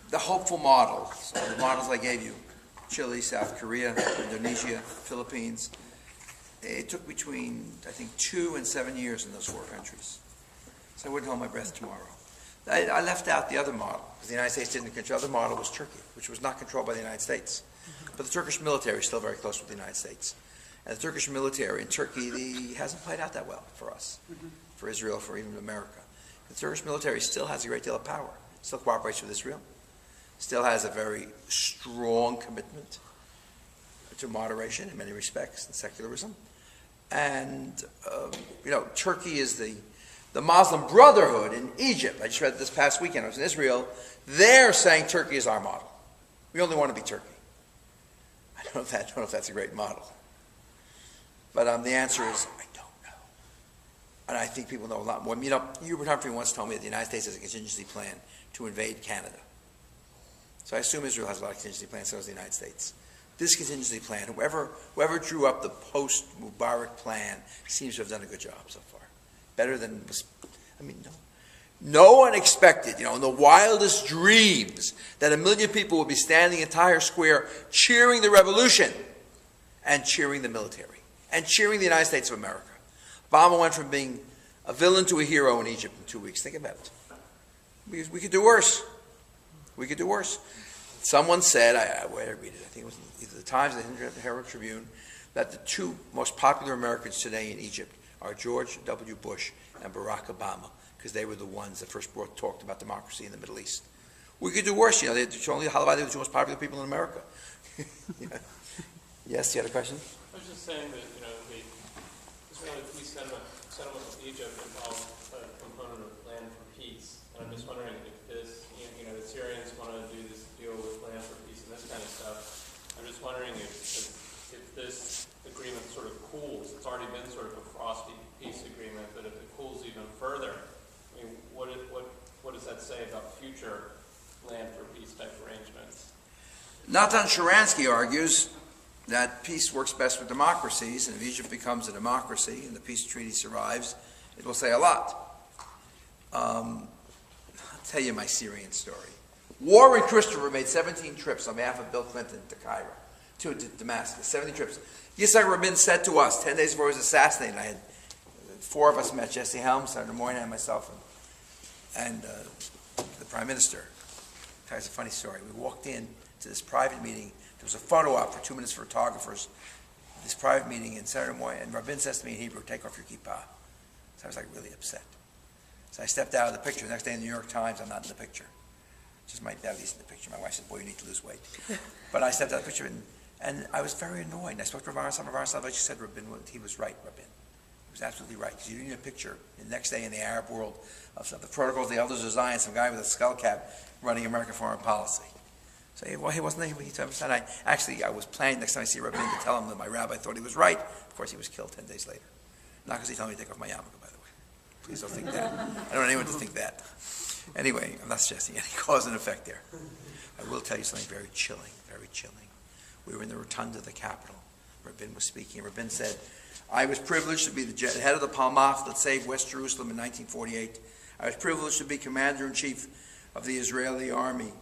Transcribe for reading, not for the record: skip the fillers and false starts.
The hopeful models, so the models I gave you, Chile, South Korea, Indonesia, Philippines, it took between, I think, 2 and 7 years in those 4 countries. So I wouldn't hold my breath tomorrow. I left out the other model, because the United States didn't control. The other model was Turkey, which was not controlled by the United States. But the Turkish military is still very close with the United States. And the Turkish military in Turkey hasn't played out that well for us, for Israel, for even America. The Turkish military still has a great deal of power, still cooperates with Israel, still has a very strong commitment to moderation in many respects and secularism. And, Turkey is the Muslim Brotherhood in Egypt. I just read this past weekend. I was in Israel. They're saying Turkey is our model. We only want to be Turkey. I don't know if that's a great model. But the answer is, I don't know. And I think people know a lot more. Hubert Humphrey once told me that the United States has a contingency plan to invade Canada. So I assume Israel has a lot of contingency plans, so does the United States. This contingency plan, whoever drew up the post-Mubarak plan seems to have done a good job so far. Better than, no one expected, in the wildest dreams, that 1 million people would be standing in Tahrir Square cheering the revolution and cheering the military and cheering the United States of America. Obama went from being a villain to a hero in Egypt in 2 weeks. Think about it. We could do worse. We could do worse. Someone said, where did I read it? I think it was either the Times or the Herald Tribune, that the 2 most popular Americans today in Egypt are George W. Bush and Barack Obama, because they were the ones that first talked about democracy in the Middle East. We could do worse. They're only the 2 most popular people in America. Yes, you had a question? I was just saying that, the Israeli peace settlement with Egypt involves a component of plan for peace. And I'm just wondering if this, the Syrians want to do this deal with plan for peace and this kind of stuff. I'm just wondering if this agreement sort of cools. It's already been sort of a frosty peace agreement, but if it cools even further, what does that say about future land for peace type arrangements? Natan Sharansky argues that peace works best with democracies, and if Egypt becomes a democracy and the peace treaty survives, it will say a lot. I'll tell you my Syrian story. Warren Christopher made 17 trips on behalf of Bill Clinton to Cairo, to Damascus, 17 trips. Yitzhak Rabin said to us 10 days before he was assassinated, I had 4 of us met, Jesse Helms, Senator Moynihan, and myself, and the Prime Minister. I'll tell you a funny story. We walked in to this private meeting. There was a photo op for 2 minutes for photographers. This private meeting, and Senator Moynihan, and Rabin says to me in Hebrew, "Take off your kippah." So I was really upset. So I stepped out of the picture. The next day in the New York Times, I'm not in the picture. Just my belly's in the picture. My wife said, "Boy, you need to lose weight." But I stepped out of the picture, and I was very annoyed. And I spoke to Rav Arslan, she said, Rabin, he was right, Rabin. He was absolutely right. Because you need a picture the next day in the Arab world of the protocols of the elders of Zion, some guy with a skull cap running American foreign policy. So he wasn't there. He said, I was planning next time I see Rabin to tell him that my rabbi thought he was right. Of course, he was killed 10 days later. Not because he told me to take off my yarmulke, by the way. Please don't think that. I don't want anyone to think that. Anyway, I'm not suggesting any cause and effect there. I will tell you something very chilling, very chilling. We were in the rotunda of the Capitol. Rabin was speaking. Rabin said, I was privileged to be the head of the Palmach that saved West Jerusalem in 1948. I was privileged to be commander-in-chief of the Israeli army